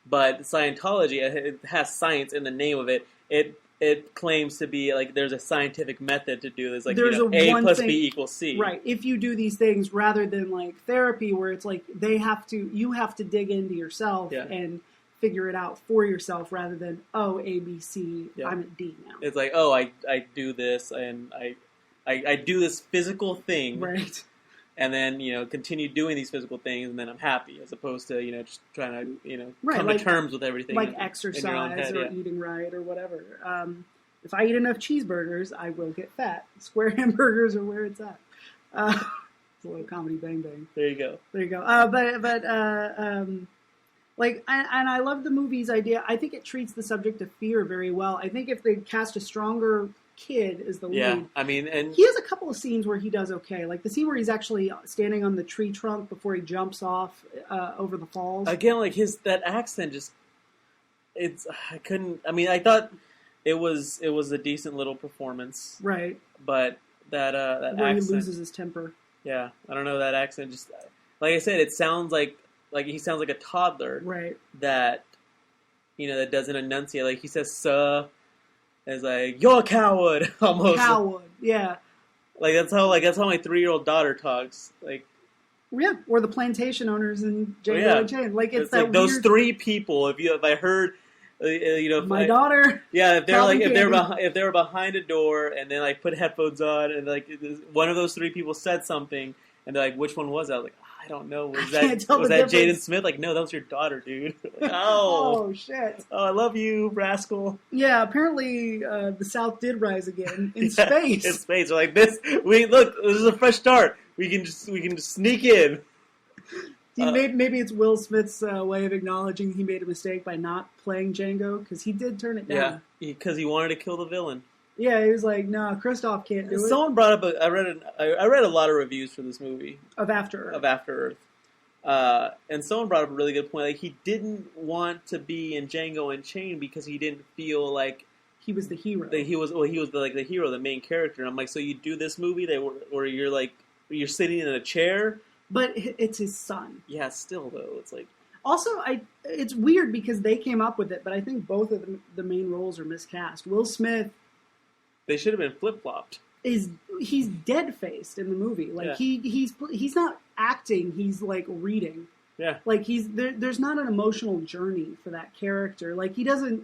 But Scientology, it has science in the name of it. It claims to be like there's a scientific method to do this, like there's A plus thing, B equals C. Right. If you do these things rather than like therapy, where it's like you have to dig into yourself and figure it out for yourself, rather than A, B, C. I'm at D now. It's like I do this and I do this physical thing, right? And then continue doing these physical things, and then I'm happy, as opposed to just trying to come to terms with everything, like exercise or eating right or whatever. If I eat enough cheeseburgers, I will get fat. Square hamburgers are where it's at. It's a little comedy bang bang. There you go. And I love the movie's idea. I think it treats the subject of fear very well. I think if they cast a stronger kid as the lead. I mean, and he has a couple of scenes where he does okay. Like the scene where he's actually standing on the tree trunk before he jumps off over the falls. Again, like that accent just, I thought it was a decent little performance. Right. But that where accent, he loses his temper. Yeah. I don't know, that accent just, like I said, it sounds like he sounds like a toddler. Right. That, that doesn't enunciate. Like he says, "Sir." It's like, "You're a coward," almost. Coward, yeah. That's how my 3-year-old daughter talks. Like, yeah, or the plantation owners in Django Unchained. Like it's that like those three people. If I heard, my daughter. Yeah, if they were behind a door and then like put headphones on and like one of those three people said something and they're like, "Which one was that?" I was like, I don't know. Was that Jaden Smith? Like, no, that was your daughter, dude. Like, oh shit. Oh, I love you, rascal. Yeah, apparently the South did rise again in space. In space, we're like this. This is a fresh start. We can just sneak in. Maybe it's Will Smith's way of acknowledging he made a mistake by not playing Django, because he did turn it down. Yeah, because he wanted to kill the villain. Yeah, he was like, "No, Christoph can't do it." Someone brought up I read a lot of reviews for this movie of After Earth, and someone brought up a really good point. Like, he didn't want to be in Django Unchained because he didn't feel like he was the hero. He was the hero, the main character. And I'm like, so you do this movie where you're sitting in a chair, but it's his son. Yeah, still though, it's like. Also, it's weird because they came up with it, but I think both of the main roles are miscast. Will Smith. They should have been flip-flopped. He's dead-faced in the movie. Like he's not acting. He's like reading. Yeah. Like there's not an emotional journey for that character. Like he doesn't.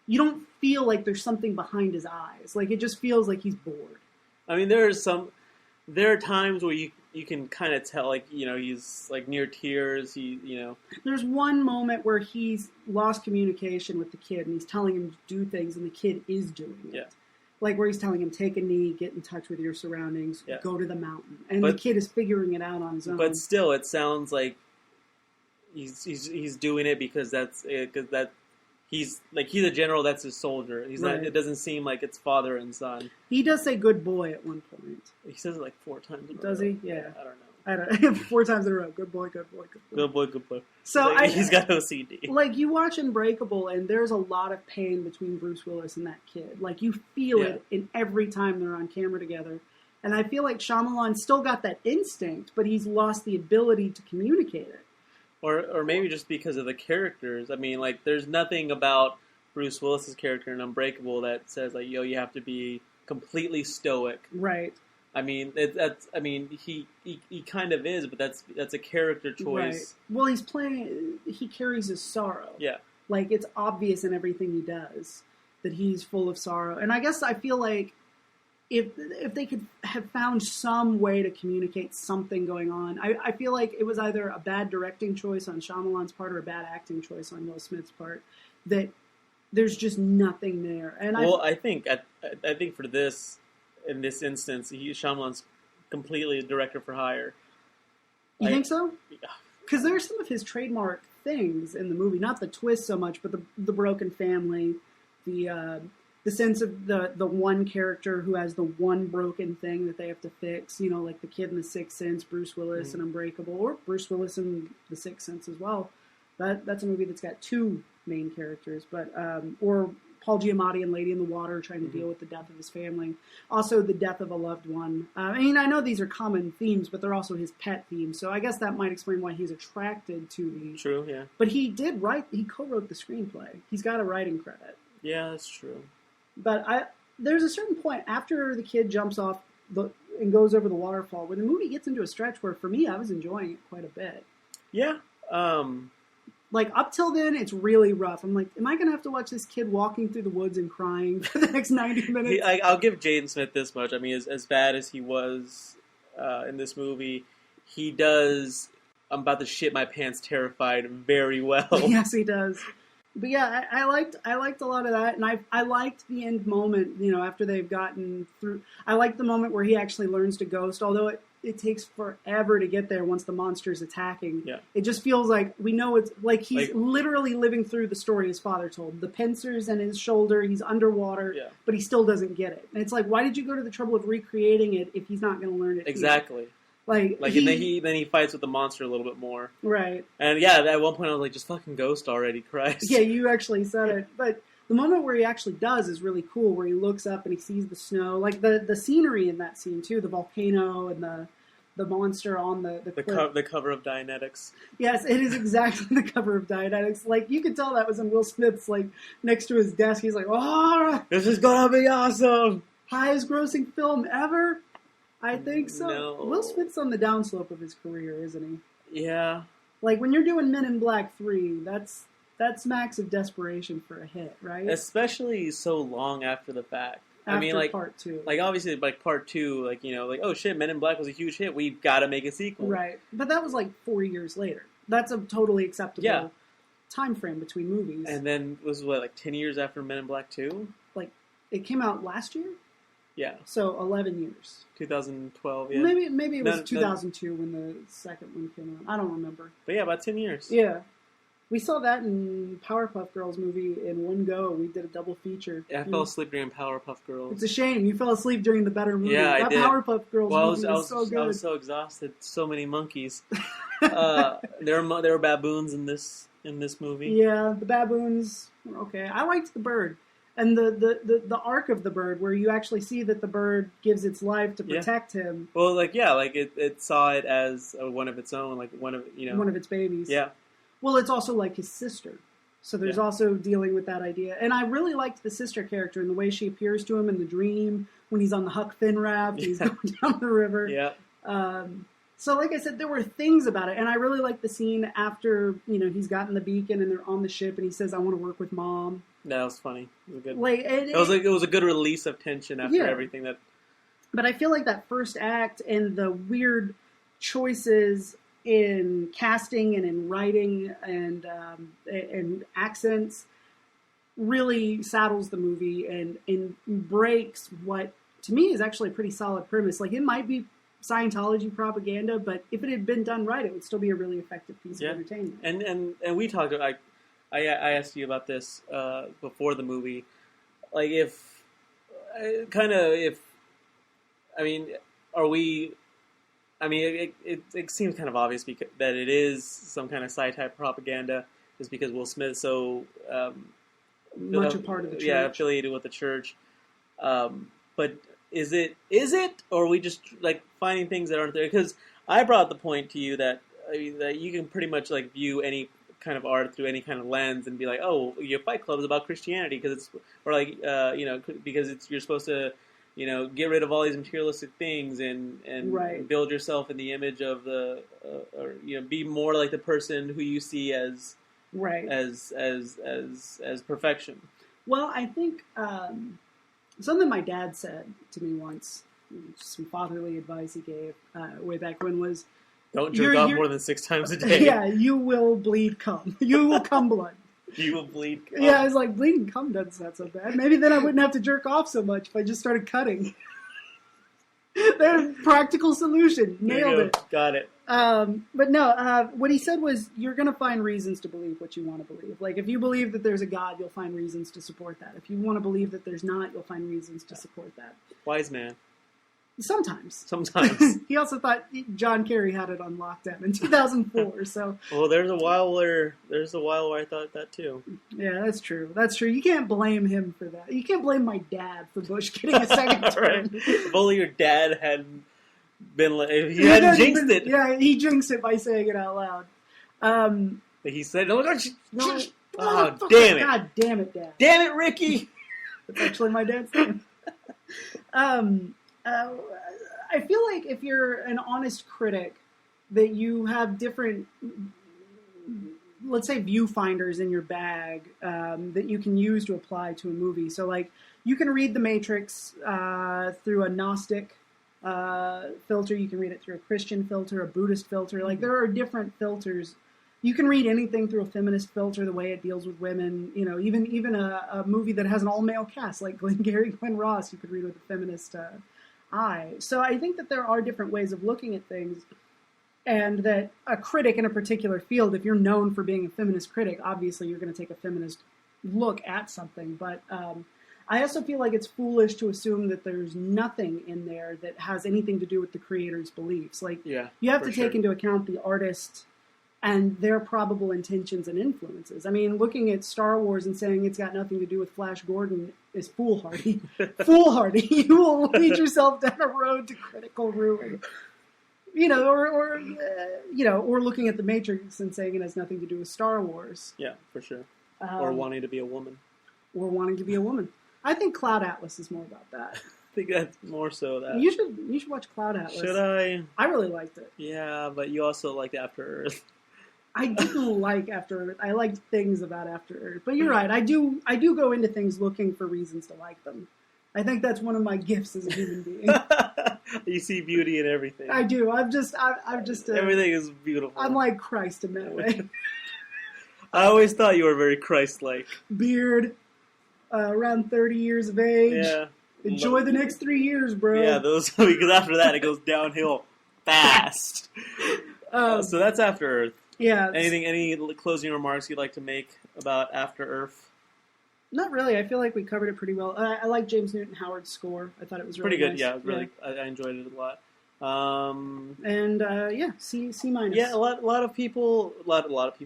You don't feel like there's something behind his eyes. Like it just feels like he's bored. I mean, there are times where you can kind of tell, like, he's like near tears. There's one moment where he's lost communication with the kid, and he's telling him to do things, and the kid is doing it. Yeah. Like where he's telling him, take a knee, get in touch with your surroundings, go to the mountain. And the kid is figuring it out on his own. But still, it sounds like he's doing it because he's a general, that's his soldier. He's not. It doesn't seem like it's father and son. He does say good boy at one point. He says it like 4 times in a row. Does he? Yeah. I don't know. 4 times in a row. Good boy, good boy, good boy. Good boy, good boy. So he's got OCD. Like, you watch Unbreakable, and there's a lot of pain between Bruce Willis and that kid. Like, you feel it in every time they're on camera together. And I feel like Shyamalan still got that instinct, but he's lost the ability to communicate it. Or maybe just because of the characters. I mean, like, there's nothing about Bruce Willis's character in Unbreakable that says, like, you have to be completely stoic. Right. I mean, he kind of is, but that's a character choice. Right. Well, he carries his sorrow. Yeah. Like, it's obvious in everything he does that he's full of sorrow. And I guess I feel like if they could have found some way to communicate something going on, I feel like it was either a bad directing choice on Shyamalan's part or a bad acting choice on Will Smith's part, that there's just nothing there. And I think for this, in this instance, Shyamalan's completely a director for hire. You think so? Because there are some of his trademark things in the movie, not the twist so much, but the broken family, the sense of the one character who has the one broken thing that they have to fix. Like the kid in The Sixth Sense, Bruce Willis in Unbreakable, or Bruce Willis in The Sixth Sense as well. That's a movie that's got 2 main characters, but or Paul Giamatti and Lady in the Water trying to deal with the death of his family. Also, the death of a loved one. I mean, I know these are common themes, but they're also his pet themes. So I guess that might explain why he's attracted to these. True, yeah. But he co-wrote the screenplay. He's got a writing credit. Yeah, that's true. But there's a certain point after the kid jumps off and goes over the waterfall where the movie gets into a stretch where, for me, I was enjoying it quite a bit. Yeah. Like, up till then, it's really rough. I'm like, am I going to have to watch this kid walking through the woods and crying for the next 90 minutes? I'll give Jaden Smith this much. I mean, as bad as he was in this movie, he does I'm about to shit my pants terrified very well. Yes, he does. But yeah, I liked a lot of that, and I liked the end moment, you know, after they've gotten through. I liked the moment where he actually learns to ghost, although it takes forever to get there once the monster's attacking. Yeah. It just feels like we know it's like he's literally living through the story his father told. The pincers in his shoulder, he's underwater, but he still doesn't get it. And it's like, why did you go to the trouble of recreating it if he's not going to learn it? Exactly. Here? And then he fights with the monster a little bit more. Right. And yeah, at one point I was like, just fucking ghost already, Christ. Yeah, you actually said it. But the moment where he actually does is really cool, where he looks up and he sees the snow. Like the scenery in that scene too, the volcano and the monster on the cliff. The cover of Dianetics. Yes, it is exactly the cover of Dianetics. Like, you could tell that was in Will Smith's, like, next to his desk. He's like, oh, this is gonna be awesome. Highest grossing film ever? I think so. No. Will Smith's on the downslope of his career, isn't he? Yeah. Like, when you're doing Men in Black 3, that's max of desperation for a hit, right? Especially so long after the fact. After I mean, like, part 2. Like, obviously, like, part 2, like, you know, like, oh shit, Men in Black was a huge hit. We've got to make a sequel. Right. But that was, like, 4 years later. That's a totally acceptable time frame between movies. And then, was what, like, 10 years after Men in Black 2? Like, it came out last year? Yeah. So 11 years. 2012, yeah. Maybe it was 2002 when the second one came out. I don't remember. But yeah, about 10 years. Yeah. We saw that in Powerpuff Girls movie in one go. We did a double feature. Yeah, I fell asleep during Powerpuff Girls. It's a shame. You fell asleep during the better movie. Yeah, I did. Powerpuff Girls movie was so good. I was so exhausted. So many monkeys. There were baboons in this movie. Yeah, the baboons. Okay, I liked the bird. And the arc of the bird, where you actually see that the bird gives its life to protect him. Well, it saw it as one of its own, like one of its babies. Yeah. Well, it's also like his sister, so there's also dealing with that idea. And I really liked the sister character and the way she appears to him in the dream when he's on the Huck Finn raft, he's going down the river. Yeah. So, like I said, there were things about it, and I really liked the scene after he's gotten the beacon and they're on the ship, and he says, "I want to work with Mom." That was funny. It was good. It was a good release of tension after everything that. But I feel like that first act and the weird choices in casting and in writing and accents really saddles the movie and breaks what to me is actually a pretty solid premise. Like, it might be Scientology propaganda, but if it had been done right, it would still be a really effective piece of entertainment. And we talked. I asked you about this before the movie. Like, it seems kind of obvious that it is some kind of sci-type propaganda, just because Will Smith's so much a part of the church. Yeah, affiliated with the church. But is it, or are we just like finding things that aren't there? Because I brought the point to you that that you can pretty much like view any kind of art through any kind of lens and be like, oh, your Fight Club is about Christianity because you're supposed to. Get rid of all these materialistic things and build yourself in the image of be more like the person who you see as as perfection. Well, I think something my dad said to me once, some fatherly advice he gave way back when was, don't jerk off more than 6 times a day. Yeah, you will bleed cum. You will cum blood. You will bleed cum. Yeah, I was like, bleeding cum doesn't sound so bad. Maybe then I wouldn't have to jerk off so much if I just started cutting. There's a practical solution. Nailed it. Got it. But no, what he said was, you're going to find reasons to believe what you want to believe. Like, if you believe that there's a God, you'll find reasons to support that. If you want to believe that there's not, you'll find reasons to support that. Wise man. Sometimes. He also thought John Kerry had it on lockdown in 2004. So. Well, there's a while where I thought that too. Yeah, that's true. You can't blame him for that. You can't blame my dad for Bush getting a second term. Right. If only your dad hadn't been if he hadn't jinxed it. Yeah, he jinxed it by saying it out loud. He said, "No, oh, damn it! God damn it, Dad! Damn it, Ricky!" That's actually my dad's name. I feel like if you're an honest critic, that you have different, let's say, viewfinders in your bag that you can use to apply to a movie. So, like, you can read The Matrix through a Gnostic filter. You can read it through a Christian filter, a Buddhist filter. Like, there are different filters. You can read anything through a feminist filter, the way it deals with women. You know, even a movie that has an all-male cast, like Glengarry Glen Ross, you could read with a feminist eye. So I think that there are different ways of looking at things, and that a critic in a particular field, if you're known for being a feminist critic, obviously you're going to take a feminist look at something. But I also feel like it's foolish to assume that there's nothing in there that has anything to do with the creator's beliefs. Like, you have to take into account the artist and their probable intentions and influences. I mean, looking at Star Wars and saying it's got nothing to do with Flash Gordon is foolhardy. Foolhardy. You will lead yourself down a road to critical ruin. You know, or looking at The Matrix and saying it has nothing to do with Star Wars. Yeah, for sure. Or wanting to be a woman. I think Cloud Atlas is more about that. I think that's more so that. You should watch Cloud Atlas. Should I? I really liked it. Yeah, but you also liked After Earth. I didn't like After Earth. I liked things about After Earth. But you're right. I do go into things looking for reasons to like them. I think that's one of my gifts as a human being. You see beauty in everything. I do. I'm just everything is beautiful. I'm like Christ in that way. I always thought you were very Christ-like. Beard, around 30 years of age. Yeah. Enjoy the next 3 years, bro. Yeah, because after that it goes downhill fast. So that's After Earth. Yeah. Any closing remarks you'd like to make about After Earth? Not really. I feel like we covered it pretty well. I like James Newton Howard's score. I thought it was really pretty good. Nice. Yeah, it was really. Yeah. I enjoyed it a lot. C minus. Yeah, a lot of people.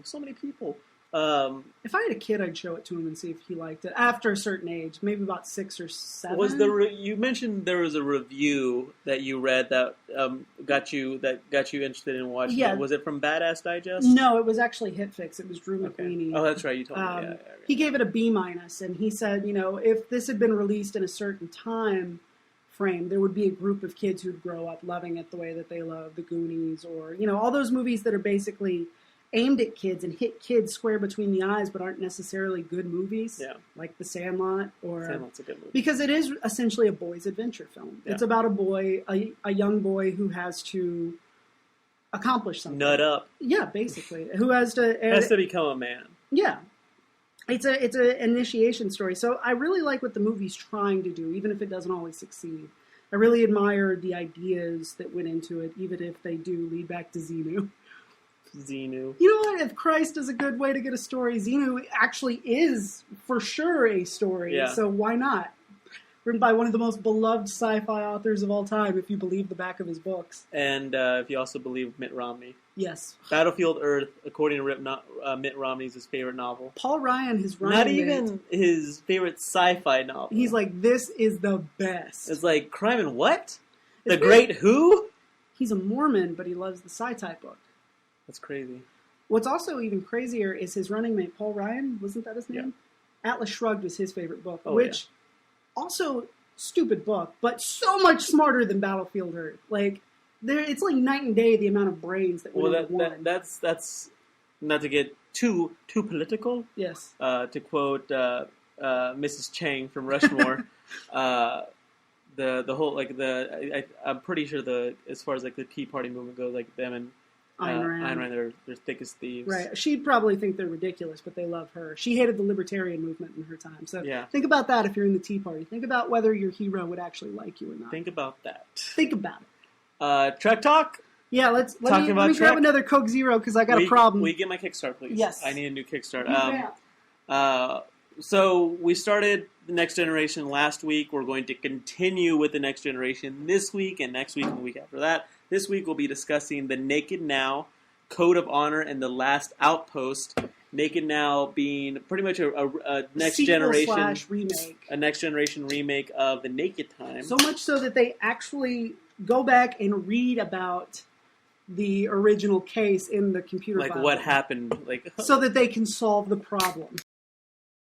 So many people. If I had a kid, I'd show it to him and see if he liked it. After a certain age, maybe about 6 or 7. You mentioned there was a review that you read that got you interested in watching? Yeah. Was it from Badass Digest? No, it was actually HitFix. It was Drew McWeeny. Okay. Oh, that's right. You told me. Yeah. He gave it a B-, and he said, if this had been released in a certain time frame, there would be a group of kids who'd grow up loving it the way that they love The Goonies, or all those movies that are basically aimed at kids and hit kids square between the eyes, but aren't necessarily good movies. Yeah. Like The Sandlot, Sandlot's a good movie because it is essentially a boy's adventure film. Yeah. It's about a boy, a young boy who has to accomplish something. Nut up. Yeah, basically, who has to become a man. Yeah. It's an initiation story. So I really like what the movie's trying to do, even if it doesn't always succeed. I really admire the ideas that went into it, even if they do lead back to Xenu. Xenu. You know what? If Christ is a good way to get a story, Xenu actually is for sure a story. Yeah. So why not? Written by one of the most beloved sci-fi authors of all time, if you believe the back of his books. And if you also believe Mitt Romney. Yes. Battlefield Earth, according to Mitt Romney's his favorite novel. Paul Ryan, his running Not even his favorite sci-fi novel. He's like, this is the best. It's like, Crime and what? The Great Who? He's a Mormon, but he loves the sci-type book. That's crazy. What's also even crazier is his running mate, Paul Ryan. Wasn't that his name? Yeah. Atlas Shrugged was his favorite book, which also stupid book, but so much smarter than Battlefield Earth. Like, it's like night and day the amount of brains that went into one. That's not to get too political. Yes. To quote Mrs. Chang from Rushmore, the whole I'm pretty sure as far as like the Tea Party movement goes, like them and Ayn Rand, they're thick as thieves. Right. She'd probably think they're ridiculous, but they love her. She hated the libertarian movement in her time. So think about that if you're in the Tea Party. Think about whether your hero would actually like you or not. Think about that. Think about it. Trek Talk? Yeah, let me grab another Coke Zero because I got a problem. Will you get my Kickstart, please? Yes. I need a new Kickstart. So we started the Next Generation last week. We're going to continue with the Next Generation this week and next week and the week after that. This week we'll be discussing the Naked Now, Code of Honor, and the Last Outpost. Naked Now being pretty much a next generation remake, a next generation remake of the Naked Time. So much so that they actually go back and read about the original case in the computer like file. What happened, like so that they can solve the problem.